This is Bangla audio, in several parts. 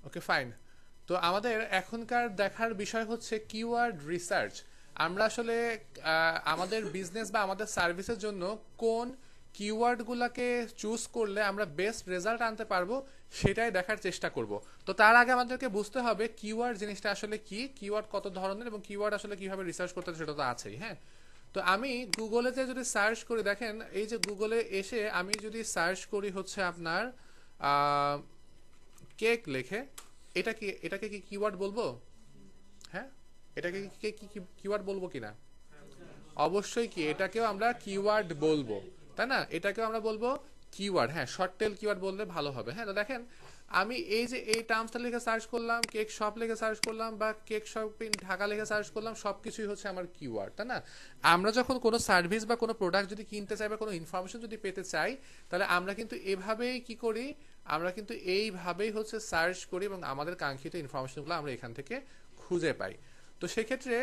Okay fine. তো আমাদের এখনকার দেখার বিষয় হচ্ছে কিওয়ার্ড রিসার্চ। আমরা আসলে আমাদের বিজনেস বা আমাদের সার্ভিসের জন্য কোন কিওয়ার্ডগুলোকে চুজ করলে আমরা বেস্ট রেজাল্ট আনতে পারবো সেটাই দেখার চেষ্টা করব। তো তার আগে আমাদেরকে বুঝতে হবে কিওয়ার্ড জিনিসটা আসলে কি, কিওয়ার্ড কত ধরনের এবং কিওয়ার্ড আসলে কিভাবে রিসার্চ করতে হয় সেটা তো আছেই। হ্যাঁ, তো আমি গুগলে যে যদি সার্চ করি, দেখেন এই যে গুগলে এসে আমি যদি সার্চ করি হচ্ছে আপনার কেক লেখে, এটাকে কি কিওয়ার্ড বলবো? হ্যাঁ, এটাকে কি কিওয়ার্ড বলবো কিনা? অবশ্যই কি এটাকেও আমরা কিওয়ার্ড বলবো, তাই না? এটাকেও আমরা বলবো কিওয়ার্ড। হ্যাঁ, শর্ট টেল কিওয়ার্ড বললে ভালো হবে। হ্যাঁ, তো দেখেন আমি এই যে এই টার্মসটা লিখে সার্চ করলাম, কেক শপ লিখে সার্চ করলাম বা কেক শপ ইন ঢাকা লিখে সার্চ করলাম, সবকিছুই হচ্ছে আমার কিওয়ার্ড, তাই না? আমরা যখন কোনো সার্ভিস বা কোনো প্রোডাক্ট যদি কিনতে চাই বা কোনো ইনফরমেশন যদি পেতে চাই, তাহলে আমরা কিন্তু এভাবেই কি করি, আমরা কিন্তু এইভাবেই হচ্ছে সার্চ করি এবং আমাদের কাঙ্ক্ষিত ইনফরমেশনগুলো আমরা এখান থেকে খুঁজে পাই। তো সেক্ষেত্রে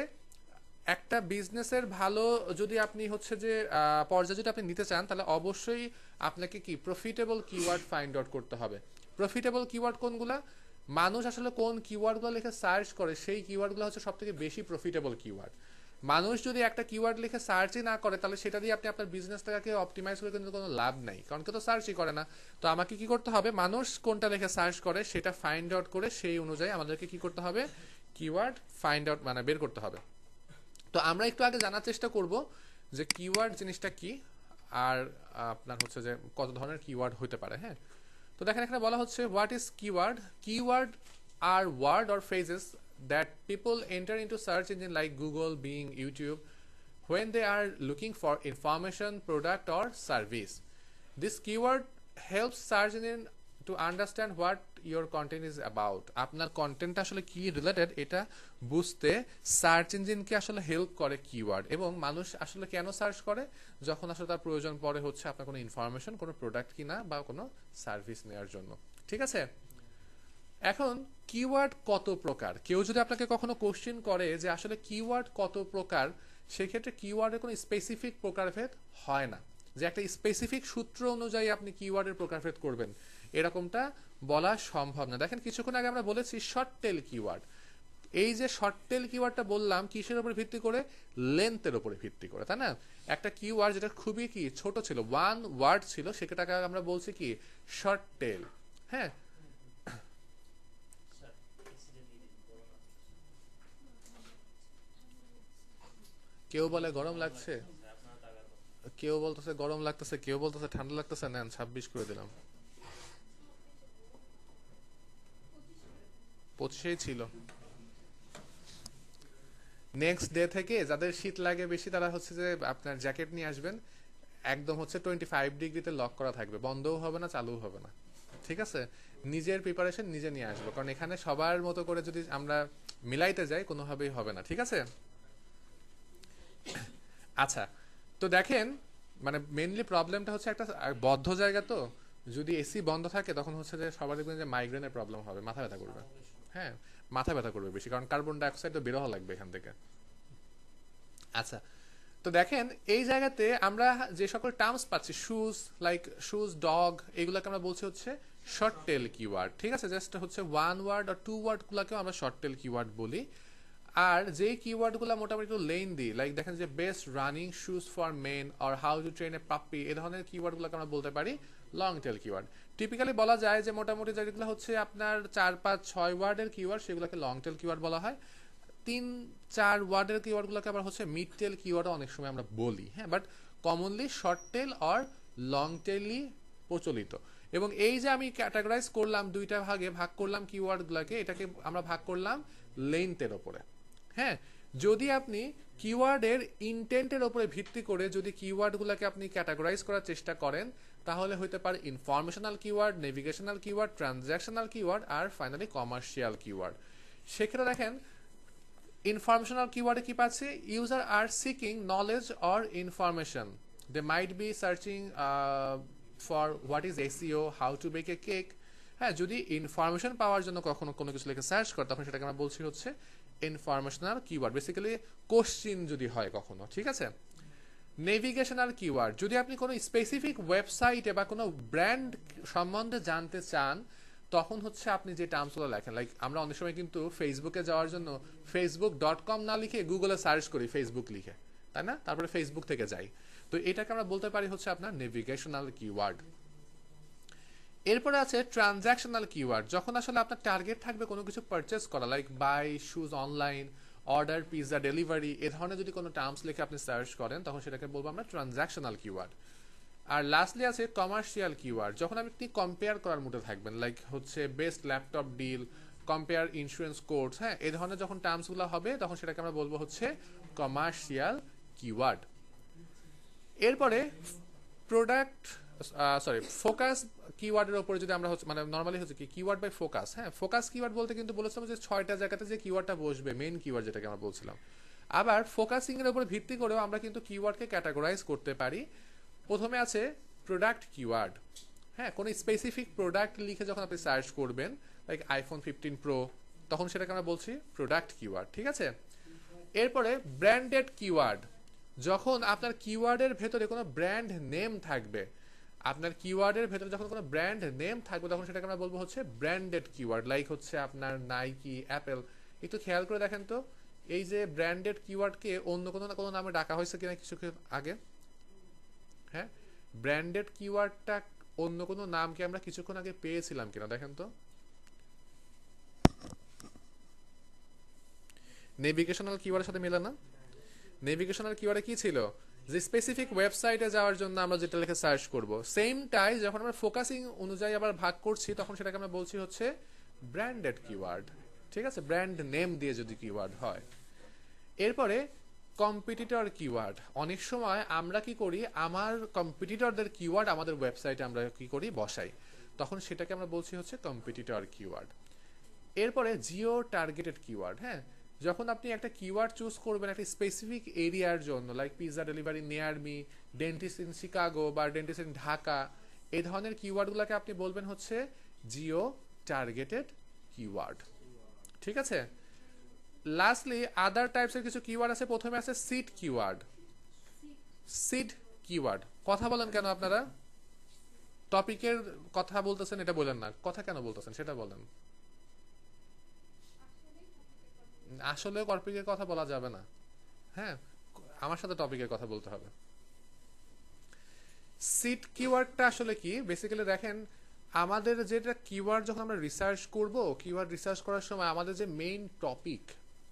একটা বিজনেসের ভালো যদি আপনি হচ্ছে যে পর্যায়ে যদি আপনি নিতে চান, তাহলে অবশ্যই আপনাকে কি প্রফিটেবল কিওয়ার্ড ফাইন্ড আউট করতে হবে। প্রফিটেবল কিওয়ার্ড কোনগুলা? মানুষ আসলে কোন কিওয়ার্ডগুলো লিখে সার্চ করে সেই কিওয়ার্ডগুলো হচ্ছে সবথেকে বেশি প্রফিটেবল কিওয়ার্ড। মানুষ যদি একটা কিওয়ার্ড লিখে সার্চই না করে, তাহলে সেটা দিয়ে আপনি আপনার বিজনেসটাকে অপটিমাইজ করে কিন্তু কোনো লাভ নাই, কারণ কেউ তো সার্চই করে না। তো আমাকে কি করতে হবে, মানুষ কোনটা লিখে সার্চ করে সেটা ফাইন্ড আউট করে সেই অনুযায়ী আমাদেরকে কি করতে হবে, কিওয়ার্ড ফাইন্ড আউট মানে বের করতে হবে। তো আমরা একটু আগে জানার চেষ্টা করব যে কিওয়ার্ড জিনিসটা কি, আর আপনার হচ্ছে যে কত ধরনের কিওয়ার্ড হতে পারে। হ্যাঁ, তো দেখেন এখানে বলা হচ্ছে হোয়াট ইজ কিওয়ার্ড। কিওয়ার্ড আর word or phrases that people enter into search engine like Google, Bing, YouTube when they are looking for information, product or service. This keyword helps search engine to understand what your content is about. আপনার কন্টেন্ট আসলে কি রিলেটেড এটা বুঝতে সার্চ ইঞ্জিনকে আসলে হেল্প করে কিওয়ার্ড। এবং মানুষ আসলে কেন সার্চ করে? যখন আসলে তার প্রয়োজন পড়ে হচ্ছে আপনার কোনো ইনফরমেশন, কোনো প্রোডাক্ট কিনা বা কোনো সার্ভিস নেওয়ার জন্য। ঠিক আছে, এখন কিওয়ার্ড কত প্রকার? কেউ যদি আপনাকে কখনো কোশ্চেন করে যে আসলে কিওয়ার্ড কত প্রকার, সেক্ষেত্রে কিওয়ার্ডের কোনো স্পেসিফিক প্রকারভেদ হয় না, যে একটা স্পেসিফিক সূত্র অনুযায়ী আপনি কিওয়ার্ডের প্রকারভেদ করবেন এরকমটা বলা সম্ভব না। দেখেন কিছুক্ষণ আগে আমরা বলেছি শর্ট টেল কিওয়ার্ড। এই যে শর্ট টেল কিওয়ার্ডটা বললাম কিসের উপরে ভিত্তি করে? লেন্থের উপরে ভিত্তি করে, তাই না? একটা কিওয়ার্ড যেটা খুবই কি ছোট ছিল, ওয়ান ওয়ার্ড ছিল, সেটাকে আমরা বলছি কি শর্ট টেল। হ্যাঁ, কেউ বলে গরম লাগছে, কেউ বলতেছে গরম লাগতেছে, কেউ বলতেছে ঠান্ডা লাগতেছে। নেন 26 করে দিলাম, 25 ছিল। নেক্সট ডে থেকে যাদের শীত লাগে বেশি তারা হচ্ছে যে আপনার জ্যাকেট নিয়ে আসবেন, একদম হচ্ছে 25 ডিগ্রিতে লক করা থাকবে, বন্ধও হবে না চালুও হবে না। ঠিক আছে, নিজের প্রিপারেশন নিজে নিয়ে আসবো, কারণ এখানে সবার মতো করে যদি আমরা মিলাইতে যাই কোনোভাবেই হবে না। ঠিক আছে, আচ্ছা। তো দেখেন মানে মেইনলি প্রবলেমটা হচ্ছে একটা বদ্ধ জায়গা, তো যদি এসি বন্ধ থাকে তখন হচ্ছে যে সবার দেখবেন যে মাইগ্রেনের প্রবলেম হবে, মাথা ব্যথা করবে। হ্যাঁ, মাথা ব্যথা করবে বেশি, কারণ কার্বন ডাইঅক্সাইড তো বেরোহা লাগবে এখান থেকে। আচ্ছা, তো দেখেন এই জায়গাতে আমরা যে সকল টার্মস পাচ্ছি, শুজ লাইক শুজ, ডগ, এগুলোকে আমরা বলছি হচ্ছে শর্ট টেল কিওয়ার্ড। ঠিক আছে, জাস্ট হচ্ছে ওয়ান ওয়ার্ড আর টু ওয়ার্ড গুলাকেও আমরা শর্ট টেল কিওয়ার্ড বলি। আর যে কিওয়ার্ডগুলো মোটামুটি একটু লেন্দি, লাইক দেখেন যে best running shoes for men or how to train a puppy, এই ধরনের কিওয়ার্ডগুলোকে আমরা বলতে পারি লং টেল কিওয়ার্ড। টিপিক্যালি বলা যায় যে মোটামুটি যেগুলো হচ্ছে আপনার 4, 5, 6 ওয়ার্ডের কিওয়ার্ড সেগুলোকে লং টেল কিওয়ার্ড বলা হয়। 3, 4 ওয়ার্ডের কিওয়ার্ডগুলোকে আবার হচ্ছে মিড টেল কিওয়ার্ডও অনেক সময় আমরা বলি। হ্যাঁ, but commonly short tail or long টেলই প্রচলিত। এবং এই যে আমি ক্যাটাগরাইজ করলাম, দুইটা ভাগে ভাগ করলাম কিওয়ার্ডগুলোকে, এটাকে আমরা ভাগ করলাম লেন্থের ওপরে। হ্যাঁ, যদি আপনি কিওয়ার্ডের ইনটেন্টের উপরে ভিত্তি করে যদি কিওয়ার্ডগুলোকে আপনি ক্যাটাগরাইজ করার চেষ্টা করেন, তাহলে হতে পারে informational keyword, navigational keyword, transactional keyword আর ফাইনালি কমার্শিয়াল কিওয়ার্ড। সেক্ষেত্রে দেখেন ইনফরমেশনাল কিওয়ার্ডে কি পাচ্ছি, user are seeking knowledge or information, they might be searching for what is SEO, how to bake a cake. হ্যাঁ, যদি ইনফরমেশন পাওয়ার জন্য কখনো কোনো কিছু লিখে সার্চ করে তখন সেটাকে আমরা বলছি হচ্ছে ইনফরমেশনাল কিওয়ার্ড, বেসিক্যালি কোশ্চিন যদি হয় কখনো। ঠিক আছে, নেভিগেশনাল কিওয়ার্ড, যদি আপনি কোনো স্পেসিফিক ওয়েবসাইটে বা কোনো ব্র্যান্ড সম্বন্ধে জানতে চান, তখন হচ্ছে আপনি যে টার্মসগুলো লেখেন, লাইক আমরা অনেক সময় কিন্তু ফেসবুকে যাওয়ার জন্য facebook.com না লিখে গুগলে সার্চ করি ফেসবুক লিখে, তাই না? তারপরে ফেসবুক থেকে যাই। তো এটাকে আমরা বলতে পারি হচ্ছে আপনার নেভিগেশনাল কিওয়ার্ড। এরপরে আছে ট্রানজ্যাকশনাল কিওয়ার্ড। যখন আসলে আপনার টার্গেট থাকবে কোনো কিছু পারচেস করা, like buy shoes online, order pizza delivery, এ ধরনের যদি কোনো টার্মস লিখে আপনি সার্চ করেন তখন সেটাকে বলবো আমরা ট্রানজ্যাকশনাল কিওয়ার্ড। আর লাস্টলি আছে কমার্শিয়াল কিওয়ার্ড। যখন আপনি কম্পেয়ার করার মুডে থাকবেন, লাইক হচ্ছে best laptop deal, compare insurance codes, হ্যাঁ, এই ধরনের যখন টার্মসগুলো হবে তখন সেটাকে আমরা বলবো হচ্ছে কমার্শিয়াল কিওয়ার্ড। এরপরে প্রোডাক্ট ফোকাস কিওয়ার্ডের উপরে যদি আমরা হচ্ছে মানে নর্মালি হচ্ছে কি কিওয়ার্ড বাই ফোকাস, হ্যাঁ, ফোকাস কিওয়ার্ড বলতে কিন্তু বলেছিলাম যে 6টা জায়গাতে যে কিওয়ার্ডটা বসবে মেইন কিওয়ার্ড যেটাকে আমরা বলছিলাম। আবার ফোকাসিং এর উপর ভিত্তি করেও আমরা কিন্তু কিওয়ার্ডকে ক্যাটাগরাইজ করতে পারি। প্রথমে আছে প্রোডাক্ট কিওয়ার্ড, হ্যাঁ, কোনো স্পেসিফিক প্রোডাক্ট লিখে যখন আপনি সার্চ করবেন লাইক আইফোন 15 প্রো, তখন সেটাকে আমরা বলছি প্রোডাক্ট কিওয়ার্ড, ঠিক আছে? এরপরে ব্র্যান্ডেড কিওয়ার্ড। যখন আপনার কিওয়ার্ডের ভেতরে কোনো ব্র্যান্ড নেম থাকবে, আপনার কিওয়ার্ডের ভেতরে যখন কোনো ব্র্যান্ড নেম থাকবে তখন সেটাকে আমরা বলবো হচ্ছে ব্র্যান্ডেড কিওয়ার্ড, লাইক হচ্ছে আপনার নাইকি, অ্যাপেল। একটু খেয়াল করে দেখেন তো এই যে ব্র্যান্ডেড কিওয়ার্ডকে অন্য কোনো না কোনো নামে ডাকা হয়েছে কিনা কিছু আগে, হ্যাঁ, ব্র্যান্ডেড কিওয়ার্ডটা অন্য কোনো নামকে আমরা কিছুক্ষণ আগে পেয়েছিলাম কিনা দেখেন তো। নেভিগেশনাল কিওয়ার্ডের সাথে মেলে না? নেভিগেশনাল কিওয়ার্ডে কি ছিল, যে স্পেসিফিক ওয়েবসাইটে যাওয়ার জন্য আমরা যেটা লিখে সার্চ করব, সেমটাই যখন আমরা ফোকাসিং অনুযায়ী আবার ভাগ করছি তখন সেটাকে আমরা বলছি হচ্ছে ব্র্যান্ডেড কিওয়ার্ড, ঠিক আছে, ব্র্যান্ড নেম দিয়ে যদি কিওয়ার্ড হয়। এরপরে কম্পিটিটর কিওয়ার্ড। অনেক সময় আমরা কি করি, আমার কম্পিটিটরদের কিওয়ার্ড আমাদের ওয়েবসাইটে আমরা কি করি বসাই, তখন সেটাকে আমরা বলছি হচ্ছে কম্পিটিটর কিওয়ার্ড। এরপরে জিও টার্গেটেড কিওয়ার্ড, হ্যাঁ, যখন আপনি একটা কিওয়ার্ড চুজ করবেন একটা স্পেসিফিক এরিয়ার জন্য, like pizza delivery near me, dentist in Chicago বা ডেন্টিস্ট ইন ঢাকা, এই ধরনের কিওয়ার্ডগুলোকে আপনি বলবেন হচ্ছে জিও টার্গেটেড কিওয়ার্ড, ঠিক আছে? লাস্টলি আদার টাইপসের কিছু কিওয়ার্ড আছে। প্রথমে আছে সিড কিওয়ার্ড। সিড কিওয়ার্ড, কথা বলেন কেন আপনারা? টপিকের কথা বলতেছেন এটা বলেন না, কথা কেন বলতেছেন সেটা বলেন। আসলে টপিকের কথা বলা যাবে না, হ্যাঁ, আমার সাথে টপিকের কথা বলতে হবে। সিড কিওয়ার্ডটা আসলে কি, বেসিক্যালি দেখেন আমাদের যেটা কিওয়ার্ড যখন আমরা রিসার্চ করব, কিওয়ার্ড রিসার্চ করার সময় আমাদের যে মেইন টপিক,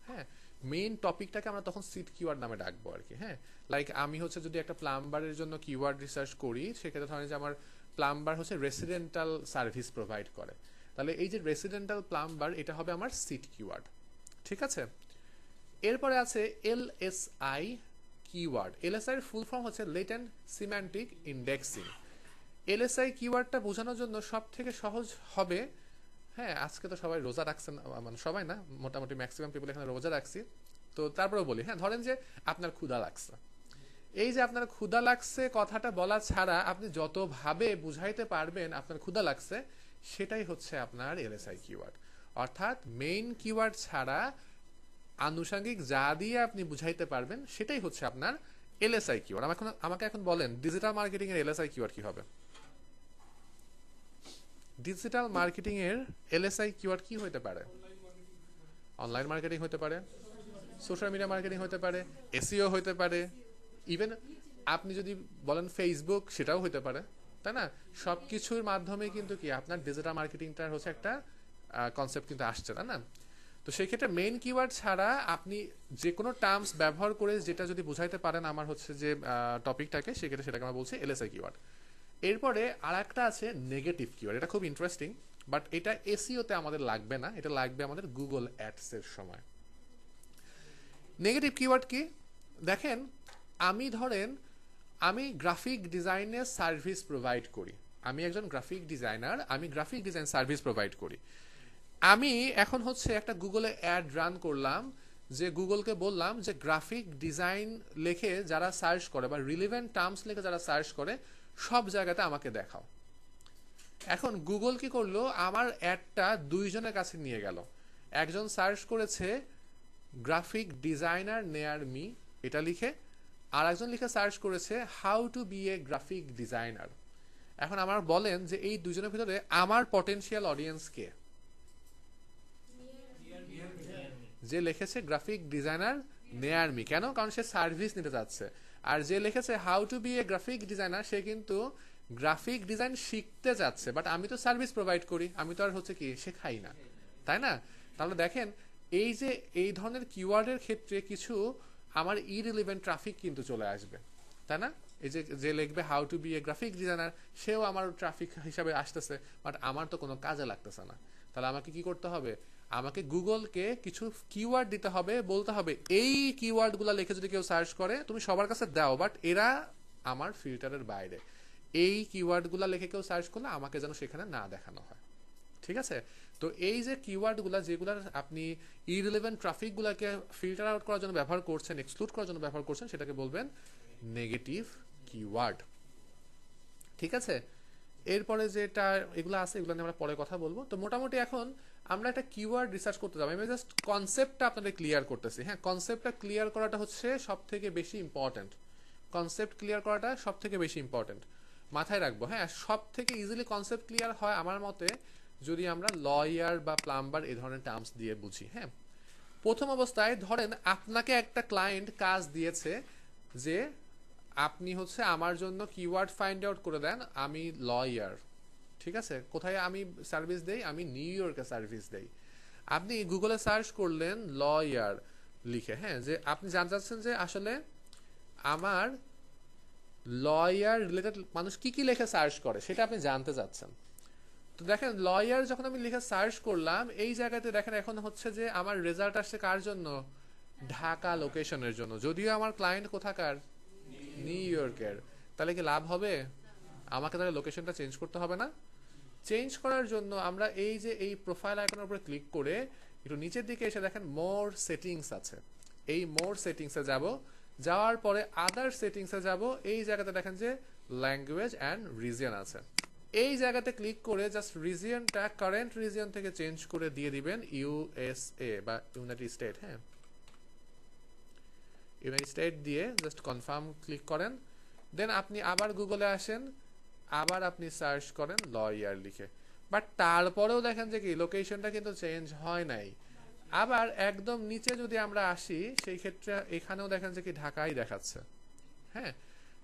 হ্যাঁ, মেইন টপিকটাকে আমরা তখন সিড কিওয়ার্ড নামে ডাকবো আর কি, হ্যাঁ। লাইক আমি হচ্ছে যদি একটা প্লাম্বারের জন্য কিওয়ার্ড রিসার্চ করি, সেক্ষেত্রে ধরেন যে আমার প্লাম্বার হচ্ছে রেসিডেন্টাল সার্ভিস প্রোভাইড করে, তাহলে এই যে রেসিডেন্টাল প্লাম্বার এটা হবে আমার সিড কিওয়ার্ড, ঠিক আছে? এরপরে আছে এলএসআই কিওয়ার্ড। এলএসআই এর ফুল ফর্ম হচ্ছে লেটেন্ট সিম্যান্টিক ইন্ডেক্সিং। এলএসআই কিওয়ার্ডটা বোঝানোর জন্য সব থেকে সহজ হবে, হ্যাঁ, আজকে তো সবাই রোজা রাখছেন, মানে সবাই না, মোটামুটি ম্যাক্সিমাম পিপল এখানে রোজা রাখছি, তো তারপরেও বলি, হ্যাঁ, ধরেন যে আপনার ক্ষুধা লাগছে, এই যে আপনার ক্ষুধা লাগছে কথাটা বলা ছাড়া আপনি যতভাবে বুঝাইতে পারবেন আপনার ক্ষুধা লাগছে, সেটাই হচ্ছে আপনার এলএসআই কিওয়ার্ড। অর্থাৎ মেইন কিওয়ার্ড ছাড়া আনুষঙ্গিক যা দিয়ে আপনি বুঝাইতে পারবেন সেটাই হচ্ছে আপনার এলএসআই কিওয়ার্ড। আমাকে এখন বলেন ডিজিটাল মার্কেটিং এর এলএসআই কিওয়ার্ড কি হবে? ডিজিটাল মার্কেটিং এর এলএসআই কিওয়ার্ড কি হতে পারে? অনলাইন মার্কেটিং হতে পারে, সোশ্যাল মিডিয়া মার্কেটিং হতে পারে, এসইও হতে পারে, ইভেন আপনি যদি বলেন ফেসবুক সেটাও হতে পারে, তাই না? সবকিছুর মাধ্যমে কিন্তু কি আপনার ডিজিটাল মার্কেটিংটার হচ্ছে একটা কনসেপ্ট কিন্তু আসছে, তাই না? তো সেই ক্ষেত্রে মেইন কিওয়ার্ড ছাড়া আপনি যে কোনো টার্মস ব্যবহার করে যেটা যদি বুঝাইতে পারেন আমার হচ্ছে যে টপিকটাকে, সেক্ষেত্রে সেটাকে আমরা বলছি এলএসআই কিওয়ার্ড। এরপরে আর একটা আছে নেগেটিভ কিওয়ার্ড। এটা খুব ইন্টারেস্টিং, বাট এটা এসইওতে আমাদের লাগবে না, এটা লাগবে আমাদের গুগল অ্যাডস এর সময়। নেগেটিভ কিওয়ার্ড কি দেখেন, আমি গ্রাফিক ডিজাইনের সার্ভিস প্রোভাইড করি, আমি একজন গ্রাফিক ডিজাইনার, আমি গ্রাফিক ডিজাইন সার্ভিস প্রোভাইড করি। আমি এখন হচ্ছে একটা গুগলে অ্যাড রান করলাম, যে গুগলকে বললাম যে গ্রাফিক ডিজাইন লিখে যারা সার্চ করে বা রিলেভেন্ট টার্মস লিখে যারা সার্চ করে সব জায়গাতে আমাকে দেখাও। এখন গুগল কি করলো, আমার অ্যাডটা দুইজনের কাছে নিয়ে গেল। একজন সার্চ করেছে গ্রাফিক ডিজাইনার নেয়ার মি এটা লিখে, আর একজন লিখে সার্চ করেছে how to be a graphic designer. এখন আমার বলেন যে এই দুজনের ভিতরে আমার পটেনশিয়াল অডিয়েন্স কে? যে লিখেছে গ্রাফিক ডিজাইনার নেয়ার মি, কেন? কারণ সে সার্ভিস নিতে যাচ্ছে। আর যে লিখেছে how to be a graphic designer, সে কিন্তু গ্রাফিক ডিজাইন শিখতে যাচ্ছে, বাট আমি তো সার্ভিস প্রোভাইড করি, আমি তো আর হচ্ছে কি শেখাই না, তাই না? তাহলে দেখেন এই যে এই ধরনের কিওয়ার্ডের ক্ষেত্রে কিছু আমার ইরিলেভেন্ট ট্রাফিক কিন্তু চলে আসবে, তাই না? এই যে যে লিখবে how to be a graphic designer, সেও আমার ট্রাফিক হিসাবে আসতেছে, বাট আমার তো কোনো কাজে লাগতেছে না। তাহলে আমাকে কি করতে হবে? আমাকে গুগলকে কিছু কিওয়ার্ড দিতে হবে, বলতে হবে এই কিওয়ার্ডগুলো লিখে যদি কেউ সার্চ করে তুমি সবার কাছে দাও, বাট এরা আমার ফিল্টারের বাইরে। এই কিওয়ার্ডগুলো লিখে কেউ সার্চ করলে আমাকে যেন সেখানে না দেখানো হয়, ঠিক আছে? তো এই যে কিওয়ার্ডগুলো যেগুলো আপনি ইরিলেভেন্ট ট্রাফিকগুলোকে ফিল্টার আউট করার জন্য ব্যবহার করছেন, এক্সক্লুড করার জন্য ব্যবহার করছেন, সেটাকে বলবেন নেগেটিভ কিওয়ার্ড, ঠিক আছে? এরপরে যেটা এগুলো আছে এগুলো নিয়ে আমরা পরে কথা বলবো। তো মোটামুটি এখন আমরা একটা কিওয়ার্ড রিসার্চ করতে যাবো, আমি জাস্ট কনসেপ্টটা আপনাদের ক্লিয়ার করতেছি। হ্যাঁ, কনসেপ্টটা ক্লিয়ার করাটা হচ্ছে সব থেকে বেশি ইম্পর্টেন্ট। কনসেপ্ট ক্লিয়ার করাটা সব থেকে বেশি ইম্পর্টেন্ট, মাথায় রাখবো। হ্যাঁ, সব থেকে ইজিলি কনসেপ্ট ক্লিয়ার হয় আমার মতে যদি আমরা লয়ার বা প্লাম্বার এই ধরনের টার্মস দিয়ে বুঝি। হ্যাঁ, প্রথম অবস্থায় ধরেন আপনাকে একটা ক্লায়েন্ট কাজ দিয়েছে যে আপনি হচ্ছে আমার জন্য কিওয়ার্ড ফাইন্ড আউট করে দেন, আমি লয়ার, ঠিক আছে? কোথায় আমি সার্ভিস দেই? আমি নিউ ইয়র্কে সার্ভিস দেই। আপনি গুগলে সার্চ করলেন লয়ার লিখে, হ্যাঁ, যে আপনি জানতে চাচ্ছেন যে আসলে আমার লয়ার রিলেটেড মানুষ কি কি লেখে সার্চ করে সেটা আপনি জানতে চাচ্ছেন। তো দেখেন লয়ার যখন আমি লিখে সার্চ করলাম, এই জায়গাতে দেখেন এখন হচ্ছে যে আমার রেজাল্ট আসছে কার জন্য? ঢাকা লোকেশনের জন্য, যদিও আমার ক্লায়েন্ট কোথাকার? নিউ ইয়র্কের। তাহলে কি লাভ হবে? আমাকে তাহলে লোকেশনটা চেঞ্জ করতে হবে না? চেঞ্জ করার জন্য আমরা এই যে এই প্রোফাইল আইকনের উপরে ক্লিক করে একটু নিচের দিকে এসে দেখেন মোর সেটিংস আছে, এই মোর সেটিংসে যাব, যাওয়ার পরে আদার সেটিংসে যাব, এই জায়গাতে দেখেন যে ল্যাঙ্গুয়েজ অ্যান্ড রিজিয়ন আছে, এই জায়গাতে ক্লিক করে জাস্ট রিজিয়নটা কারেন্ট রিজিয়ন থেকে চেঞ্জ করে দিয়ে দিবেন ইউএসএ বা ইউনাইটেড স্টেট। হ্যাঁ, ইউনাইটেড স্টেট দিয়ে জাস্ট কনফার্ম ক্লিক করেন, দেন আপনি আবার গুগলে আসেন, আবার আপনি সার্চ করেন লয়ার লিখে, বাট তারপরেও দেখেন যে কি লোকেশনটা কিন্তু চেঞ্জ হয় নাই। আবার একদম নিচে যদি আমরা আসি সেই ক্ষেত্রে এখানেও দেখেন যে কি ঢাকাই দেখাচ্ছে। হ্যাঁ,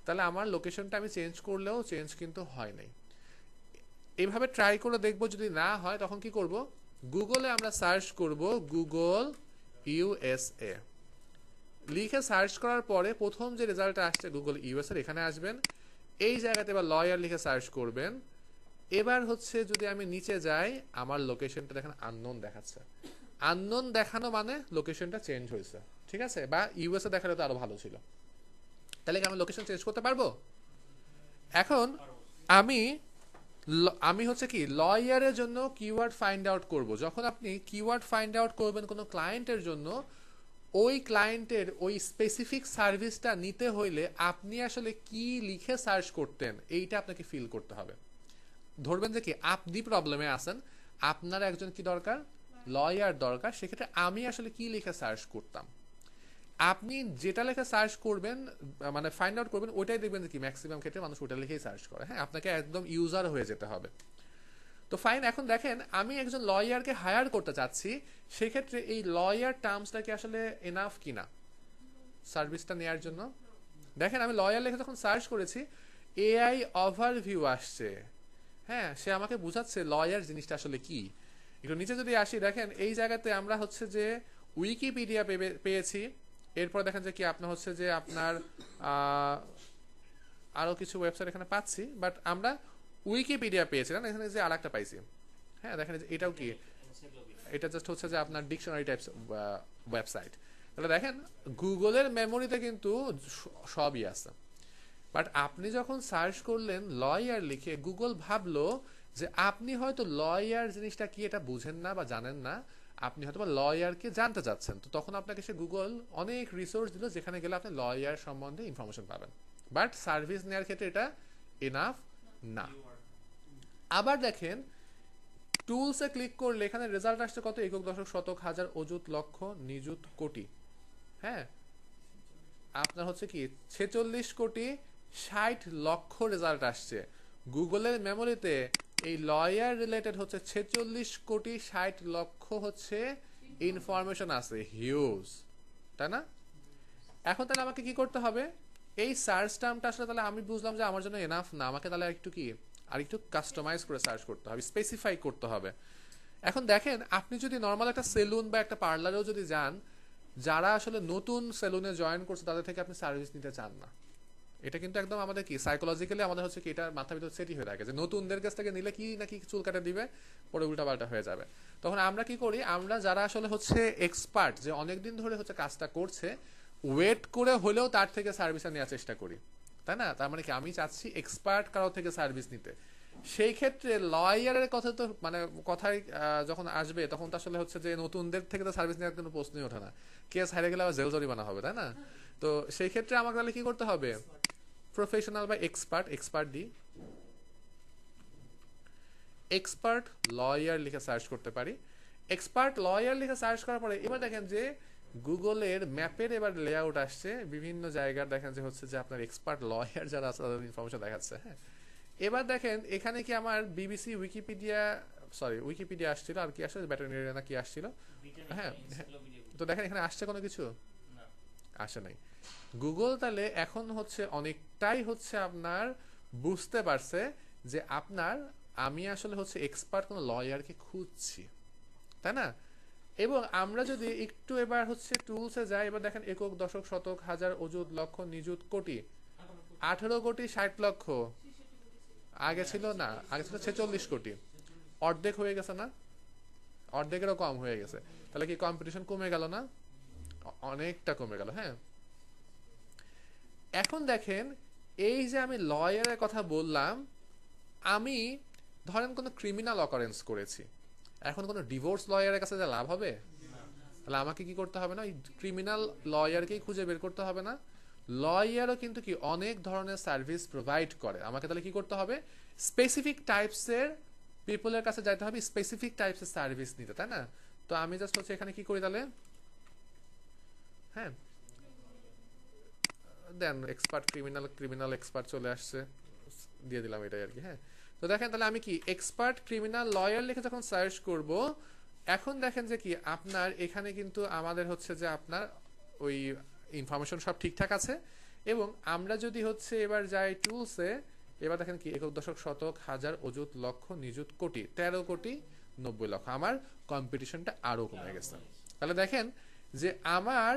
তাহলে আমার লোকেশনটা আমি চেঞ্জ করলেও চেঞ্জ কিন্তু হয় নাই। এইভাবে ট্রাই করে দেখবো, যদি না হয় তখন কি করব? গুগলে আমরা সার্চ করব গুগল ইউএসএ লিখে সার্চ করার পরে প্রথম যে রেজাল্টটা আসছে গুগল ইউএসএ, এখানে আসবেন, এই জায়গাতে এবার লয়ার লিখে সার্চ করবেন। এবার হচ্ছে যদি আমি নিচে যাই, আমার লোকেশনটা দেখেন আননোন দেখাচ্ছে। আননোন দেখানো মানে লোকেশনটা চেঞ্জ হয়েছে, ঠিক আছে? বা ইউএসএ দেখালে তো আরো ভালো ছিল। তাহলে কি আমি লোকেশন চেঞ্জ করতে পারবো? এখন আমি আমি হচ্ছে কি লয়ারের জন্য কিওয়ার্ড ফাইন্ড আউট করব। যখন আপনি কিওয়ার্ড ফাইন্ড আউট করবেন কোনো ক্লায়েন্টের জন্য, ওই ক্লায়েন্টের ওই স্পেসিফিক সার্ভিসটা নিতে হইলে আপনি আসলে কি লিখে সার্চ করতেন এইটা আপনাকে ফিল করতে হবে। ধরবেন যে কি আপনি প্রবলেমে আছেন, আপনার একজন কি দরকার? লয়ার দরকার। সেক্ষেত্রে আমি আসলে কি লিখে সার্চ করতাম, আপনি যেটা লেখা সার্চ করবেন মানে ফাইন্ড আউট করবেন, ওইটাই দেখবেন যে কি ম্যাক্সিমাম ক্ষেত্রে মানুষ ওটা লিখেই সার্চ করে। হ্যাঁ, আপনাকে একদম ইউজার হয়ে যেতে হবে। তো ফাইন, এখন দেখেন আমি একজন লয়ারকে হায়ার করতে চাচ্ছি, সেক্ষেত্রে এই লয়ার টার্মসটা কি আসলে এনাফ কিনা সার্ভিসটা নেওয়ার জন্য? দেখেন আমি লয়ার লিখে যখন সার্চ করেছি, এআই ওভারভিউ আসছে। হ্যাঁ, সে আমাকে বুঝাচ্ছে লয়ার জিনিসটা আসলে কি। একটু নিচে যদি আসি, দেখেন এই জায়গাতে আমরা হচ্ছে যে উইকিপিডিয়া পেয়েছি। এরপর দেখেন যে কি আপনার হচ্ছে যে আপনার আরো কিছু ওয়েবসাইট এখানে পাচ্ছি, বাট আমরা উইকিপিডিয়া পেয়েছিলাম, এখানে যে আর একটা পাইছি। হ্যাঁ, দেখেন এটাও কি, এটা জাস্ট হচ্ছে যে আপনার ডিকশনারি টাইপস ওয়েবসাইট। তাহলে দেখেন গুগলের মেমোরিতে কিন্তু সবই আছে, বাট আপনি যখন সার্চ করলেন লয়ার লিখে, গুগল ভাবলো যে আপনি হয়তো লয়ার জিনিসটা কি এটা বুঝেন না বা জানেন না, আপনি হয়তো বা লয়ারকে জানতে চাচ্ছেন। তো তখন আপনাকে সে গুগল অনেক রিসোর্স দিল, যেখানে গেলে আপনি লয়ার সম্বন্ধে ইনফরমেশন পাবেন, বাট সার্ভিস নেওয়ার ক্ষেত্রে এটা এনাফ না। আবার দেখেন টুলসে ক্লিক করলে এখানে রেজাল্ট আসছে কত? একক, দশক, শতক, হাজার, অযুত, লক্ষ, নিযুত, কোটি। হ্যাঁ, আপনার হচ্ছে কি 46 কোটি 60 লক্ষ রেজাল্ট আসছে। গুগলের মেমোরিতে এই লয়ার রিলেটেড হচ্ছে 46,60,00,000 হচ্ছে ইনফরমেশন আছে, হিউজ, তাই না? এখন তাহলে আমাকে কি করতে হবে, এই সার্চ টার্মটা আসলে তাহলে আমি বুঝলাম যে আমার জন্য এনাফ না, আমাকে তাহলে একটু কি আর একটু কাস্টমাইজ করে সার্চ করতে হবে, স্পেসিফাই করতে হবে। এখন দেখেন আপনি যদি নর্মাল একটা সেলুন বা একটা পার্লারেও যদি যান, যারা আসলে নতুন সেলুনে জয়েন করছে তাদের থেকে আপনি সার্ভিস নিতে চান না। এটা কিন্তু একদম আমাদের কি সাইকোলজিক্যালি আমাদের হচ্ছে কি এটা মাথার ভিতর সেটই হয়ে থাকে যে নতুনদের কাছ থেকে নিলে কি নাকি চুল কাটা দিবে, পরে উল্টাপাল্টা হয়ে যাবে। তখন আমরা কি করি, আমরা যারা আসলে হচ্ছে এক্সপার্ট, যে অনেকদিন ধরে হচ্ছে কাজটা করছে, ওয়েট করে হলেও তার থেকে সার্ভিসটা নেওয়ার চেষ্টা করি, তাই না? তার মানে কি আমি চাচ্ছি এক্সপার্ট কারো থেকে সার্ভিস নিতে। সেই ক্ষেত্রে লয়ারের কথা তো মানে কথাই যখন আসবে তখন তো আসলে হচ্ছে যে নতুনদের থেকে তো সার্ভিস নেওয়ার কোনো প্রশ্নই ওঠে না, কেস হারিয়ে গেলে আবার জেল জরিমানা হবে, তাই না? তো সেই ক্ষেত্রে আমাকে তাহলে কি করতে হবে, প্রফেশনাল বা এক্সপার্ট দি এক্সপার্ট লয়ার লিখে সার্চ করতে পারি। এক্সপার্ট লয়ার লিখে সার্চ করার পরে এবার দেখেন যে গুগলের ম্যাপের এবার লেআউট আসছে, বিভিন্ন জায়গার দেখেন যে হচ্ছে যে আপনার এক্সপার্ট লয়ার যারা আছে তাদের ইনফরমেশন দেখাচ্ছে। হ্যাঁ, এবার দেখেন এখানে কি আমার বিবিসি উইকিপিডিয়া আসছিল, আর কি আসছে ব্যাটারিয়া না কি আসছিল। হ্যাঁ, তো দেখেন এখানে আসছে কোনো কিছু আসে নাই। গুগল তাহলে এখন হচ্ছে অনেকটাই হচ্ছে আপনার বুঝতে পারছে যে আপনার আমি আসলে হচ্ছে এক্সপার্ট কোনো লয়ারকে খুঁজছি, তাই না? এবং আমরা যদি একটু এবার হচ্ছে টুলসে যাই, এবার দেখেন একক, দশক, শতক, হাজার, অযুত, লক্ষ, নিযুত, কোটি। 18,60,00,000 আগে ছিল না, আগে ছিল 46 কোটি, অর্ধেক হয়ে গেছে না, অর্ধেকেরও কম হয়ে গেছে। তাহলে কি কম্পিটিশন কমে গেল না? অনেকটা কমে গেল। হ্যাঁ, এখন দেখেন এই যে আমি লয়ারের কথা বললাম, আমি ধরেন কোনো ক্রিমিনাল অকারেন্স করেছি, এখন কোনো ডিভোর্স লয়ারের কাছে যা লাভ হবে? তাহলে আমাকে কি করতে হবে না, ওই ক্রিমিনাল লয়ারকেই খুঁজে বের করতে হবে না? লয়ারও কিন্তু কি অনেক ধরনের সার্ভিস প্রোভাইড করে, আমাকে তাহলে কি করতে হবে, স্পেসিফিক টাইপসের পিপলের কাছে যাইতে হবে, স্পেসিফিক টাইপসের সার্ভিস নিতে, তাই না? তো আমি জাস্ট হচ্ছে এখানে কি করি তাহলে, হ্যাঁ দেন ক্রিমিনাল এক্সপার্ট চলে আসছে, দিয়ে দিলাম এটাই আর কি। হ্যাঁ, তো দেখেন তাহলে আমি কি এক্সপার্ট ক্রিমিনাল লয়ার লিখে যখন সার্চ করব, এখন দেখেন যে কি আপনার এখানে কিন্তু আমাদের হচ্ছে যে আপনার ওই ইনফরমেশন সব ঠিকঠাক আছে। এবং আমরা যদি হচ্ছে এবার যাই টুলসে, এবার দেখেন কি একক, দশক, শতক, হাজার, অযুত, লক্ষ, নিযুত, কোটি, 13,90,00,000, আমার কম্পিটিশনটা আরো কমে গেছে। তাহলে দেখেন যে আমার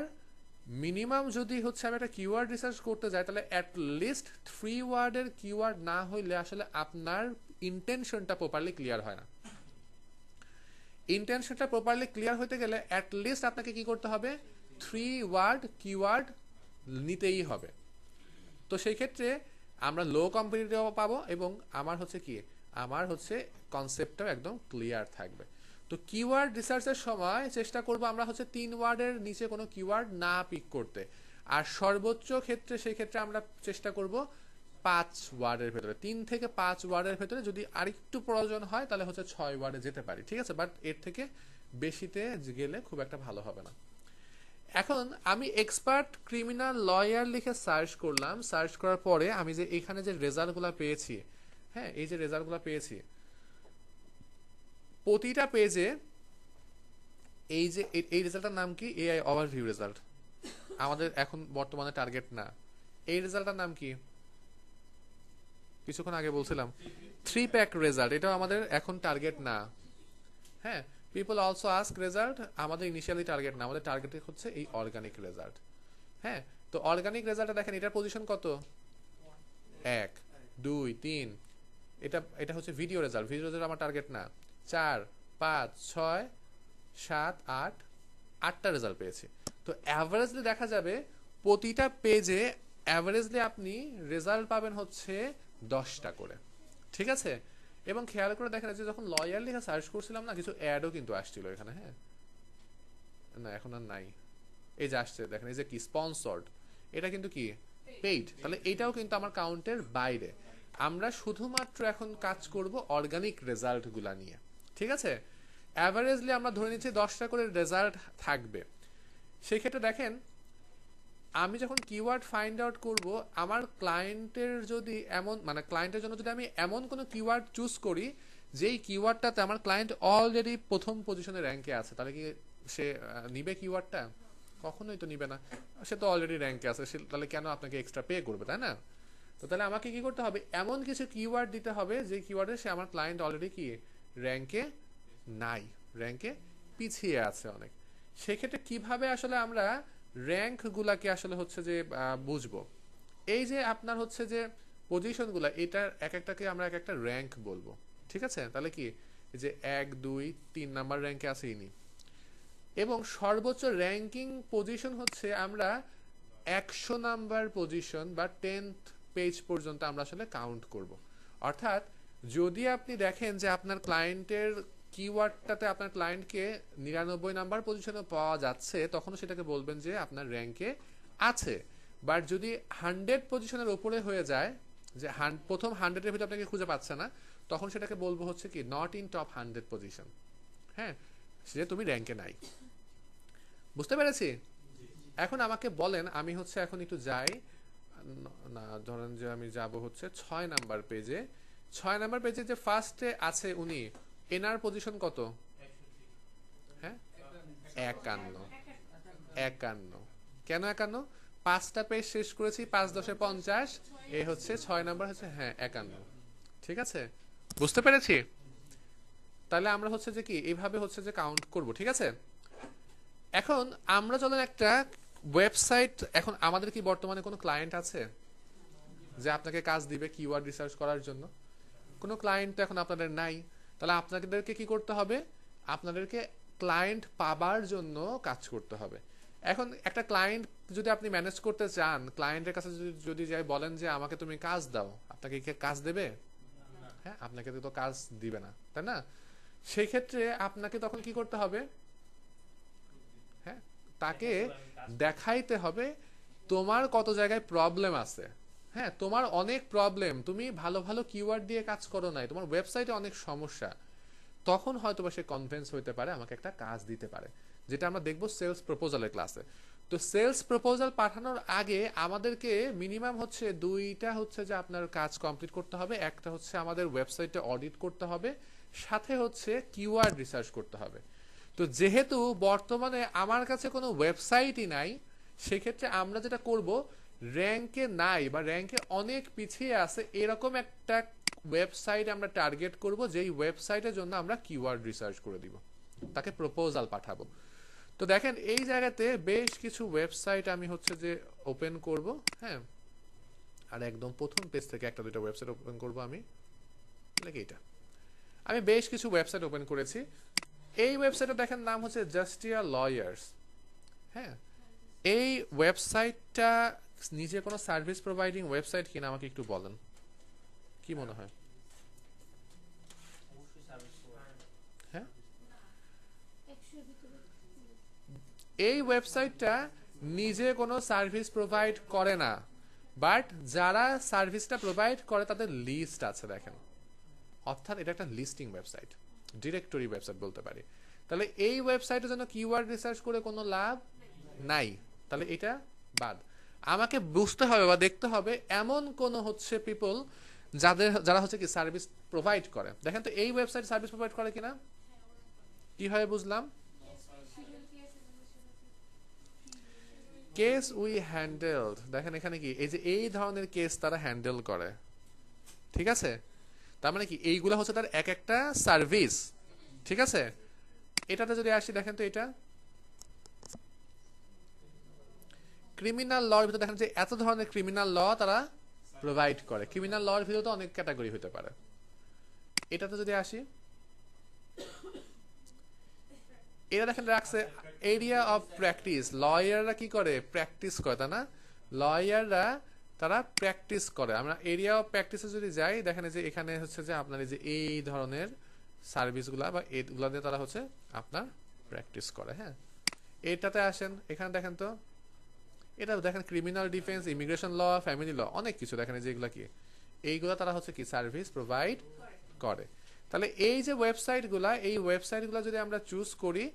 মিনিমাম যদি হচ্ছে আমি একটা কিওয়ার্ড রিসার্চ করতে যাই, তাহলে অ্যাট লিস্ট 3 ওয়ার্ডের কিওয়ার্ড না হইলে আসলে আপনার ইন্টেনশনটা প্রপারলি ক্লিয়ার হয় না। ইন্টেনশনটা প্রপারলি ক্লিয়ার হইতে গেলে অ্যাট লিস্ট আপনাকে কি করতে হবে, 3 ওয়ার্ড কিওয়ার্ড নিতেই হবে। তো সেই ক্ষেত্রে আমরা লো কম্পিটিটিভ পাবো এবং আমার হচ্ছে কি আমার হচ্ছে কনসেপ্টটাও একদম ক্লিয়ার থাকবে। তো কিওয়ার্ড রিসার্চের সময় চেষ্টা করব আমরা হচ্ছে 3 ওয়ার্ডের নিচে কোনো কিওয়ার্ড না পিক করতে, আর সর্বোচ্চ ক্ষেত্রে সেই ক্ষেত্রে আমরা চেষ্টা করব 5 ওয়ার্ডের ভেতরে, 3 থেকে 5 ওয়ার্ডের ভেতরে, যদি আরেকটু প্রয়োজন হয় তাহলে হচ্ছে 6 ওয়ার্ডে যেতে পারি, ঠিক আছে? বাট এর থেকে বেশিতে গেলে খুব একটা ভালো হবে না। এখন আমি এক্সপার্ট ক্রিমিনাল লয়ার লিখে সার্চ করলাম, সার্চ করার পরে আমি যে এখানে যে রেজাল্টগুলো পেয়েছি, হ্যাঁ এই যে রেজাল্টগুলো পেয়েছি, প্রতিটা পেজে এই যে এই রেজাল্টটার নাম কি, এআই ওভারভিউ রেজাল্ট, আমাদের এখন বর্তমানে টার্গেট না। এই রেজাল্টটার নাম কি, কিছুক্ষণ আগে বলছিলাম 3 প্যাক রেজাল্ট, এটাও আমাদের এখন টার্গেট না। হ্যাঁ, পিপল অলসো আস্ক রেজাল্ট আমাদের ইনিশিয়ালি টার্গেট না, আমাদের টার্গেট হচ্ছে এই অর্গানিক রেজাল্ট। হ্যাঁ, তো অর্গানিক রেজাল্টটা দেখেন এটার পজিশন কত, 1 2 3, এটা হচ্ছে ভিডিও রেজাল্ট, ভিডিও রেজাল্ট আমার টার্গেট না। 4 5 6 7 8, 8টা রেজাল্ট পেয়েছি। তো অ্যাভারেজলি দেখা যাবে প্রতিটা পেজে অ্যাভারেজলি আপনি রেজাল্ট পাবেন হচ্ছে 10টা করে, ঠিক আছে? এবং খেয়াল করে দেখেন যে যখন লয়ার লিখে সার্চ করছিলাম না, কিছু অ্যাডও কিন্তু আসছিল এখানে। হ্যাঁ, না এখন আর নাই, এই যে আসছে দেখেন, এই যে কি স্পন্সর্ড, এটা কিন্তু কি পেইড, তাহলে এটাও কিন্তু আমার কাউন্টের বাইরে। আমরা শুধুমাত্র এখন কাজ করব অর্গানিক রেজাল্ট গুলা নিয়ে, ঠিক আছে? অ্যাভারেজলি আমরা ধরে নিচ্ছি 10টা করে রেজাল্ট থাকবে। সেই ক্ষেত্রে দেখেন আমি যখন কিওয়ার্ড ফাইন্ড আউট করব, আমার ক্লায়েন্টের যদি এমন মানে ক্লায়েন্টের জন্য যদি আমি এমন কোনো কিওয়ার্ড চুজ করি যেই কিওয়ার্ডটাতে আমার ক্লায়েন্ট অলরেডি প্রথম পজিশনে র্যাঙ্কে আছে, তাহলে কি সে নিবে কিওয়ার্ডটা? কখনোই তো নিবে না, সে তো অলরেডি র্যাঙ্কে আছে, সে তাহলে কেন আপনাকে এক্সট্রা পে করবে, তাই না? তো তাহলে আমাকে কি করতে হবে, এমন কিছু কিওয়ার্ড দিতে হবে যে কিওয়ার্ডে সে আমার ক্লায়েন্ট অলরেডি কি র্যাঙ্কে নাই, র্যাঙ্কে পিছিয়ে আছে অনেক। সেক্ষেত্রে কিভাবে আসলে আমরা র্যাঙ্ক গুলাকে আসলে হচ্ছে যে বুঝবো, এই যে আপনার হচ্ছে যে পজিশনগুলো, এটার এক একটাকে আমরা এক একটা র্যাঙ্ক বলবো, ঠিক আছে? তাহলে কি যে 1 2 3 নাম্বার র্যাঙ্কে আছে ইনি, এবং সর্বোচ্চ র্যাঙ্কিং পজিশন হচ্ছে আমরা 100 নাম্বার পজিশন বা 10th পেজ পর্যন্ত আমরা আসলে কাউন্ট করব। অর্থাৎ যদি আপনি দেখেন যে আপনার ক্লায়েন্টের কিওয়ার্ডটাতে আপনার ক্লায়েন্টকে 99 নাম্বার পজিশনে পাওয়া যাচ্ছে, তখন সেটাকে বলবেন যে আপনার র্যাঙ্কে আছে। বাট যদি 100 পজিশনের উপরে হয়ে যায়, যে প্রথম 100-এর ভিতরে আপনাকে খুঁজে পাচ্ছে না, তখন সেটাকে বলবো হচ্ছে কি নট ইন টপ 100 পজিশন। হ্যাঁ, সে তুমি র্যাঙ্কে নাই। বুঝতে পেরেছি? এখন আমাকে বলেন, আমি হচ্ছে এখন একটু যাই না, ধরেন যে আমি যাব হচ্ছে 6 নাম্বার পেজে। 6 নাম্বার পেজে যে ফার্স্টে আছে উনি, এনার পজিশন কত? হ্যাঁ, 51। 51 কেন 51? 5টা পেজ শেষ করেছি, 5 10 50, এই হচ্ছে 6 নাম্বার হচ্ছে, হ্যাঁ 51। ঠিক আছে, বুঝতে পেরেছি? তাহলে আমরা হচ্ছে যে কি এইভাবে হচ্ছে যে কাউন্ট করব, ঠিক আছে? এখন আমরা চলেন একটা ওয়েবসাইট, এখন আমাদের কি বর্তমানে কোনো ক্লায়েন্ট আছে যে আপনাকে কাজ দিবে কিওয়ার্ড রিসার্চ করার জন্য? কোনো ক্লায়েন্ট এখন আপনাদের নাই। তাহলে আপনাদেরকে কি করতে হবে, আপনাদেরকে ক্লায়েন্ট পাবার জন্য কাজ করতে হবে। এখন একটা ক্লায়েন্ট যদি আপনি ম্যানেজ করতে চান, ক্লায়েন্টের কাছে যদি যাই বলেন যে আমাকে তুমি কাজ দাও, আপনাকে কি কাজ দেবে? হ্যাঁ, আপনাকে তো কাজ দিবে না, তাই না? সেই ক্ষেত্রে আপনাকে তখন কি করতে হবে, হ্যাঁ, তাকে দেখাইতে হবে তোমার কত জায়গায় প্রবলেম আছে। হ্যাঁ, তোমার অনেক প্রবলেম, তুমি ভালো ভালো কিওয়ার্ড দিয়ে কাজ করো নাই, তোমার ওয়েবসাইটে অনেক সমস্যা। তখন হয়তো সে কনভিন্স হইতে পারে, আমাকে একটা কাজ দিতে পারে, যেটা আমরা দেখবো সেলস প্রপোজালের ক্লাসে। তো সেলস প্রপোজাল পাঠানোর আগে আমাদেরকে মিনিমাম হচ্ছে 2টা হচ্ছে যে আপনার কাজ কমপ্লিট করতে হবে। একটা হচ্ছে আমাদের ওয়েবসাইটে অডিট করতে হবে, সাথে হচ্ছে কিওয়ার্ড রিসার্চ করতে হবে। তো যেহেতু বর্তমানে আমার কাছে কোনো ওয়েবসাইটই নাই, সেক্ষেত্রে আমরা যেটা করব, র্যাঙ্কে নাই বা র্যাঙ্কে অনেক পিছিয়ে আছে এরকম একটা ওয়েবসাইট আমরা টার্গেট করব, যেই ওয়েবসাইটের জন্য আমরা কিওয়ার্ড রিসার্চ করে দিব, তাকে প্রপোজাল পাঠাবো। তো দেখেন এই জায়গাতে বেশ কিছু ওয়েবসাইট আমি হচ্ছে যে ওপেন করব। হ্যাঁ, আর একদম প্রথম পেজ থেকে একটা দুইটা ওয়েবসাইট ওপেন করব আমি, এটা আমি বেশ কিছু ওয়েবসাইট ওপেন করেছি। এই ওয়েবসাইটে দেখেন নাম হচ্ছে জাস্টিয়া লয়ার্স। হ্যাঁ, এই ওয়েবসাইটটা নিজে কোনো সার্ভিস প্রোভাইডিং ওয়েবসাইট কিনা আমাকে একটু বলেন, কি মনে হয়? হ্যাঁ, এই ওয়েবসাইটটা নিজে কোনো সার্ভিস প্রোভাইড করে না, বাট যারা সার্ভিসটা প্রোভাইড করে তাদের লিস্ট আছে দেখেন। অর্থাৎ এটা একটা লিস্টিং ওয়েবসাইট, ডিরেক্টরি ওয়েবসাইট বলতে পারি। তাহলে এই ওয়েবসাইটের জন্য কিওয়ার্ড রিসার্চ করে কোনো লাভ নাই, তাহলে এটা বাদ। আমাকে বুঝতে হবে বা দেখতে হবে এমন কোন হচ্ছে পিপল যারা হচ্ছে কি সার্ভিস প্রোভাইড করে। দেখেন তো এই ওয়েবসাইট সার্ভিস প্রোভাইড করে কিনা, কিভাবে বুঝলাম? কেস উই হ্যান্ডেলড, দেখেন এখানে কি এই যে এই ধরনের কেস তারা হ্যান্ডেল করে, ঠিক আছে? তার মানে কি এইগুলা হচ্ছে তার এক একটা সার্ভিস, ঠিক আছে? এটাতে যদি আসি, দেখেন তো এটা ক্রিমিনাল লর ভিতরে, দেখেন যে এত ধরনের ক্রিমিনাল ল তারা প্রোভাইড করে। ক্রিমিনাল লর ভিতরে তো অনেক ক্যাটাগরি হতে পারে। এটাতে যদি আসি, এটা দেখেন রাখছে এরিয়া অফ প্র্যাকটিস। লয়াররা কি করে? প্র্যাকটিস করে, তাই না? লয়াররা তারা প্র্যাকটিস করে। আমরা এরিয়া অফ প্র্যাকটিসে যদি যাই, দেখেন যে এখানে হচ্ছে যে আপনার এই ধরনের সার্ভিসগুলা বা এগুলা দিয়ে তারা হচ্ছে আপনার প্র্যাকটিস করে। হ্যাঁ, এটাতে আসেন, এখানে দেখেন তো এটা দেখেন criminal defence, immigration law, family law, অনেক কিছু দেখেন যে এগুলা কি, এইগুলা তারা হচ্ছে কি সার্ভিস প্রোভাইড করে। তাহলে এই যে ওয়েবসাইটগুলা, এই ওয়েবসাইটগুলা যদি আমরা চুজ করি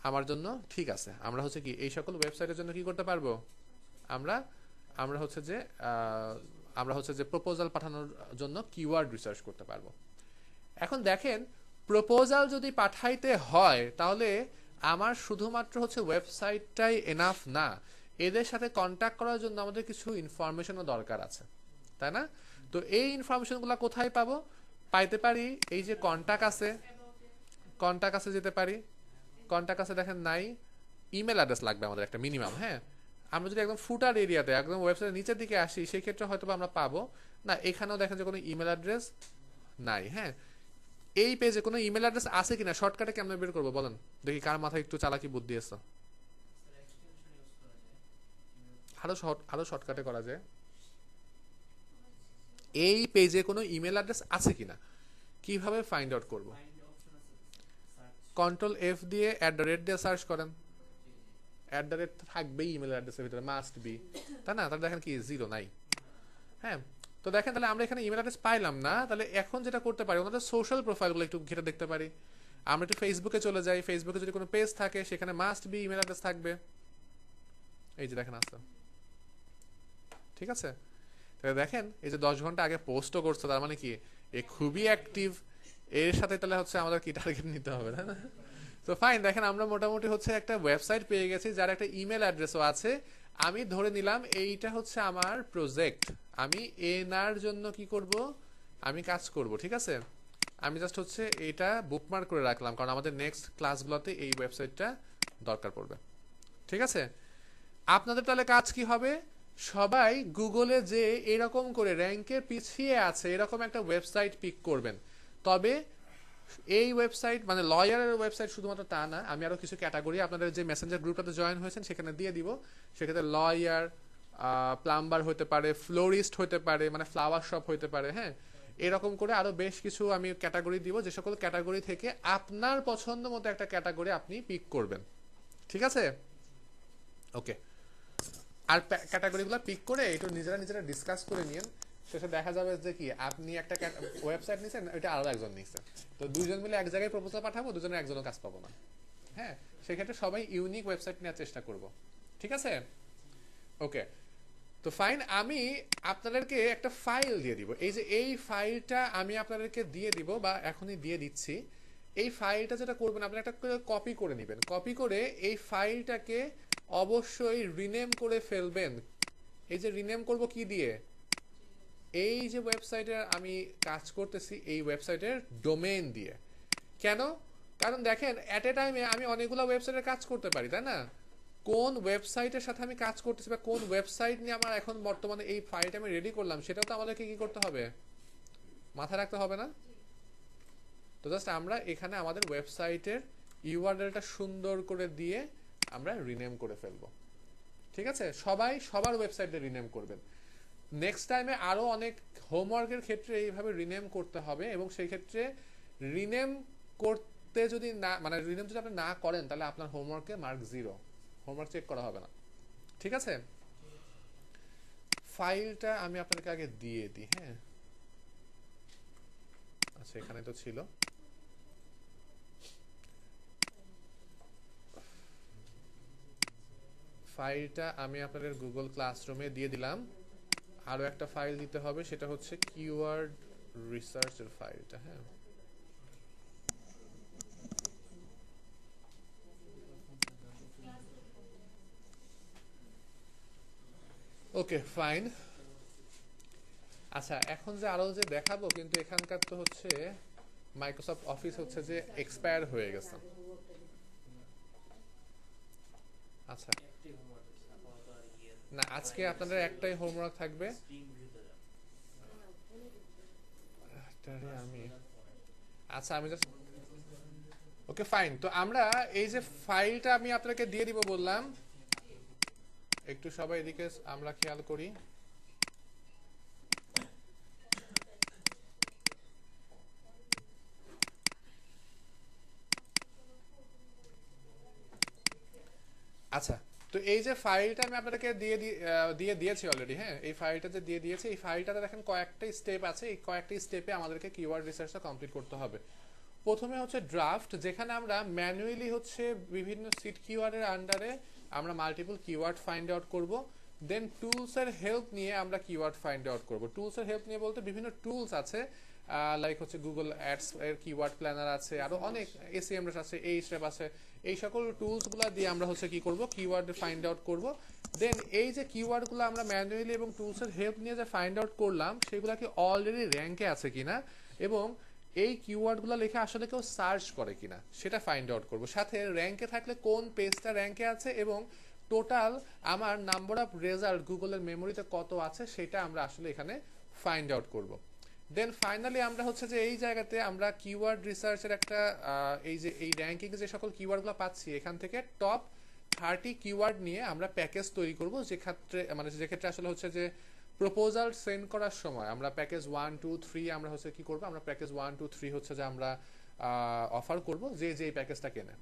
আমার জন্য, ঠিক আছে, আমরা হচ্ছে কি এই সকল ওয়েবসাইটের জন্য কি করতে পারবো, আমরা আমরা হচ্ছে যে প্রপোজাল পাঠানোর জন্য কিওয়ার্ড রিসার্চ করতে পারবো। এখন দেখেন, প্রপোজাল যদি পাঠাইতে হয় তাহলে আমার শুধুমাত্র হচ্ছে ওয়েবসাইটটাই এনাফ না, এদের সাথে কন্ট্যাক্ট করার জন্য আমাদের কিছু ইনফরমেশনও দরকার আছে, তাই না? তো এই ইনফরমেশনগুলো কোথায় পাবো? পাইতে পারি এই যে কন্ট্যাক্ট আছে যেতে পারি। কন্ট্যাক্ট আছে দেখেন নাই, ইমেল অ্যাড্রেস লাগবে আমাদের একটা মিনিমাম। হ্যাঁ, আমরা যদি একদম ফুটার এরিয়াতে একদম ওয়েবসাইটের নিচের দিকে আসি সেই ক্ষেত্রে হয়তো আমরা পাবো না। এখানেও দেখেন যে কোনো ইমেল অ্যাড্রেস নাই। হ্যাঁ, এই পেজে কোনো ইমেল অ্যাড্রেস আছে কিনা শর্টকাটে কেমন বের করবো বলেন দেখি, কার মাথায় একটু চালাকি বুদ্ধি আছে? আরো শর্টকাটে করা যায়। এই পেজে কোনো ইমেল অ্যাড্রেস আছে কিনা কিভাবে ফাইন্ড আউট করব? কন্ট্রোল এফ দিয়ে @ দিয়ে সার্চ করেন। @ থাকবেই ইমেল অ্যাড্রেসের ভিতরে, মাস্ট বি, তাই না? তাহলে দেখেন কি জিরো নাই। হ্যাঁ, তো দেখেন তাহলে আমরা এখানে ইমেল অ্যাড্রেস পাইলাম না। তাহলে এখন যেটা করতে পারি, ওনাদের সোশ্যাল প্রোফাইলগুলো একটু ঘেটে দেখতে পারি। আমরা একটু ফেসবুকে চলে যাই, ফেসবুকে যদি কোনো পেজ থাকে সেখানে মাস্ট বি ইমেল অ্যাড্রেস থাকবে। এই যে দেখেন আসছে, ঠিক আছে? তাহলে দেখেন এই যে 10 ঘন্টা আগে পোস্টও করছে, তার মানে কি এ খুবই অ্যাক্টিভ। এর সাথে তাহলে হচ্ছে আমাদের কি টার্গেট নিতে হবে, তাই না? তো ফাইন, দেখেন আমরা মোটামুটি হচ্ছে একটা ওয়েবসাইট পেয়ে গেছি যার একটা ইমেল অ্যাড্রেসও আছে। আমি ধরে নিলাম এইটা হচ্ছে আমার প্রজেক্ট, আমি এনার জন্য কি করব, আমি কাজ করব, ঠিক আছে? আমি জাস্ট হচ্ছে এটা বুকমার্ক করে রাখলাম, কারণ আমাদের নেক্সট ক্লাসগুলোতে এই ওয়েবসাইটটা দরকার পড়বে, ঠিক আছে? আপনাদের তাহলে কাজ কি হবে? সবাই গুগলে যে এরকম করে র্যাঙ্কে পিছিয়ে আছে এরকম একটা ওয়েবসাইট পিক করবেন। তবে এই ওয়েবসাইট মানে লয়ারের ওয়েবসাইট শুধুমাত্র তা না, আমি আরো কিছু ক্যাটাগরি আপনাদের যে মেসেঞ্জার গ্রুপটাতে জয়েন হয়েছেন সেখানে দিয়ে দিব। সেক্ষেত্রে লয়ার, প্লাম্বার হতে পারে, ফ্লোরিস্ট হতে পারে, মানে ফ্লাওয়ার শপ হতে পারে। হ্যাঁ, এরকম করে আরো বেশ কিছু আমি ক্যাটাগরি দিব, যে সকল ক্যাটাগরি থেকে আপনার পছন্দ মতো একটা ক্যাটাগরি আপনি পিক করবেন, ঠিক আছে? ওকে, আর ক্যাটাগরিগুলো পিক করে একটু নিজেরা ডিসকাস করে নিন। শেষে দেখা যাবে যে কি আপনি একটা ওয়েবসাইট নিছেন, ওইটা আরো একজন নিছে, তো দুইজন মিলে এক জায়গায় প্রপোজাল পাঠাবো, দুজনের একজনও কাজ পাবো না। হ্যাঁ, সেক্ষেত্রে সবাই ইউনিক ওয়েবসাইট নেওয়ার চেষ্টা করব, ঠিক আছে? ওকে, তো ফাইন, আমি আপনাদেরকে একটা ফাইল দিয়ে দিব। এই যে এই ফাইলটা আমি আপনাদেরকে দিয়ে দিব বা এখনই দিয়ে দিচ্ছি। এই ফাইলটা যেটা করবেন, আপনারা একটা কপি করে নেবেন। কপি করে এই ফাইলটাকে অবশ্যই রিনেম করে ফেলবেন। এই যে রিনেম করব কি দিয়ে? এই যে ওয়েবসাইটের আমি কাজ করতেছি এই ওয়েবসাইটের ডোমেইন দিয়ে। কেন? কারণ দেখেন এট এ টাইমে আমি অনেকগুলো ওয়েবসাইটের কাজ করতে পারি, তাই না? কোন ওয়েবসাইটের সাথে আমি কাজ করতেছি বা কোন ওয়েবসাইট নিয়ে আমার এখন বর্তমানে এই ফাইলটা আমি রেডি করলাম, সেটাও তো আমাদেরকে কি করতে হবে, মাথায় রাখতে হবে না? তো জাস্ট আমরা এখানে আমাদের ওয়েবসাইটের ইউআরএলটা সুন্দর করে দিয়ে আমরা রিনেম করে ফেলবো, ঠিক আছে? সবাই সবার ওয়েবসাইটে রিনেম করবেন। নেক্সট টাইমে আরো অনেক হোমওয়ার্কের ক্ষেত্রে এইভাবে রিনেম করতে হবে, এবং সেই ক্ষেত্রে রিনেম করতে যদি না, মানে রিনেম যদি আপনি না করেন তাহলে আপনার হোমওয়ার্কে মার্ক 0, হোমওয়ার্ক চেক করা হবে না, ঠিক আছে? ফাইলটা আমি আপনাদেরকে আগে দিয়ে দিই। হ্যাঁ, আচ্ছা এখানে তো ছিল। ফাইলটা আমি আপনাদের গুগল ক্লাসরুমে দিয়ে দিলাম। আরো একটা ফাইল দিতে হবে, সেটা হচ্ছে কিওয়ার্ড রিসার্চের ফাইলটা। হ্যাঁ, ওকে ফাইন। আচ্ছা, এখন যে আরো যে দেখাবো, কিন্তু এখানকার তো হচ্ছে মাইক্রোসফট অফিস হচ্ছে যে এক্সপায়ার হয়ে গেছে। আচ্ছা না, আজকে আপনাদের একটাই হোমওয়ার্ক থাকবে। আমি আচ্ছা আমি জাস্ট ওকে ফাইন। তো আমরা এই যে ফাইলটা আমি আপনাকে দিয়ে দিব বললাম, একটু সবাই এদিকে আমরা খেয়াল করি। আচ্ছা, তো এই যে ফাইলটা আমি আপনাদেরকে দিয়ে দিয়েছি অলরেডি। হ্যাঁ, এই ফাইলটা যে দিয়ে দিয়েছি, এই ফাইলটাতে দেখেন কয়েকটা স্টেপ আছে। এই কয়েকটা স্টেপে আমাদেরকে কিওয়ার্ড রিসার্চটা কমপ্লিট করতে হবে। প্রথমে হচ্ছে ড্রাফট, যেখানে আমরা ম্যানুয়ালি হচ্ছে বিভিন্ন সিট কিওয়ার্ডের আন্ডারে আমরা মাল্টিপল কিওয়ার্ড ফাইন্ড আউট করব। দেন টুলসের হেল্প নিয়ে আমরা কিওয়ার্ড ফাইন্ড আউট করব। টুলসের হেল্প নিয়ে বলতে বিভিন্ন টুলস আছে, লাইক হচ্ছে গুগল অ্যাডস এর কিওয়ার্ড প্ল্যানার আছে, আরো অনেক এসইএমএস আছে, এইচএফ আছে, এই সকল টুলসগুলো দিয়ে আমরা হচ্ছে কি করব, কিওয়ার্ড ফাইন্ড আউট করব। দেন এই যে কিওয়ার্ডগুলো আমরা ম্যানুয়ালি এবং টুলসের হেল্প নিয়ে যে ফাইন্ড আউট করলাম সেগুলো কি অলরেডি র্যাঙ্কে আছে কিনা, এবং এই কিওয়ার্ডগুলো লিখে আসলে কেউ সার্চ করে কিনা সেটা ফাইন্ড আউট করব। সাথে র্যাঙ্কে থাকলে কোন পেজটা র্যাঙ্কে আছে এবং টোটাল আমার নাম্বার অফ রেজাল্ট গুগলের মেমোরিতে কত আছে সেটা আমরা আসলে এখানে ফাইন্ড আউট করব। দেন ফাইনালি আমরা হচ্ছে যে এই জায়গাতে আমরা কিওয়ার্ড রিসার্চের একটা এই যে এই র্যাঙ্কিং যে সকল কিওয়ার্ডগুলো পাচ্ছি এখান থেকে টপ 30 কিওয়ার্ড নিয়ে আমরা প্যাকেজ তৈরি করব, যে ক্ষেত্রে মানে যে ক্ষেত্রে আসলে হচ্ছে যে প্রপোজাল সেন্ড করার সময় আমরা প্যাকেজ 1 2 3 আমরা হচ্ছে কি করব, আমরা প্যাকেজ 1 2 3 হচ্ছে যে আমরা অফার করব যে যে প্যাকেজটা কেনে।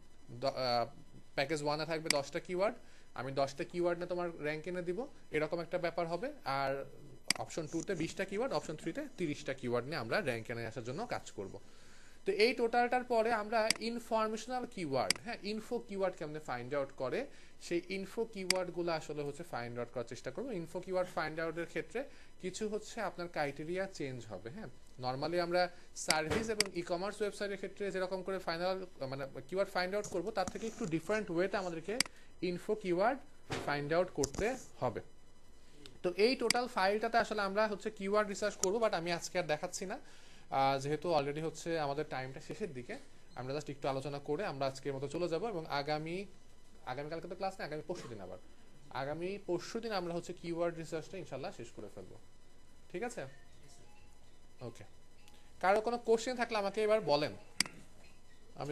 প্যাকেজ 1 এ থাকবে 10টা কিওয়ার্ড, আমি 10টা কিওয়ার্ড না তোমার র্যাঙ্ক এনে দিব, এরকম একটা ব্যাপার হবে। আর অপশন 2 তে 20টা কিওয়ার্ড, অপশন 3 তে 30টা কিওয়ার্ড নিয়ে আমরা র্যাঙ্ক এনে আসার জন্য কাজ করব। তো এই টোটালটার পরে আমরা ইনফরমেশনাল কিওয়ার্ড, হ্যাঁ ইনফো কিওয়ার্ড কেমনে ফাইন্ড আউট করে সেই ইনফো কিওয়ার্ডগুলো আসলে হচ্ছে ফাইন্ড আউট করার চেষ্টা করব। ইনফো কিওয়ার্ড ফাইন্ড আউটের ক্ষেত্রে কিছু হচ্ছে আপনার ক্রাইটেরিয়া চেঞ্জ হবে। হ্যাঁ, নর্মালি আমরা সার্ভিস এবং ই কমার্স ওয়েবসাইটের ক্ষেত্রে যেরকম করে ফাইনাল মানে কিওয়ার্ড ফাইন্ড আউট করব তার থেকে একটু ডিফারেন্ট ওয়েতে আমাদেরকে ইনফো কিওয়ার্ড ফাইন্ড আউট করতে হবে। তো এই টোটাল ফাইলটাতে আসলে আমরা হচ্ছে কিওয়ার্ড রিসার্চ করব, বাট আমি আজকে আর দেখাচ্ছি না, যেহেতু অলরেডি হচ্ছে আমাদের টাইমটা শেষের দিকে। আমরা জাস্ট একটু আলোচনা করে আমরা আজকের মতো চলে যাব, এবং আগামীকালকে তো ক্লাস নেই, আগামী পরশুদিন আবার আগামী পরশুদিন আমরা হচ্ছে কিওয়ার্ড রিসার্চটা ইনশাল্লাহ শেষ করে ফেলবো। ঠিক আছে, ওকে। কারো কোনো কোশ্চেন থাকলে আমাকে এবার বলেন, আমি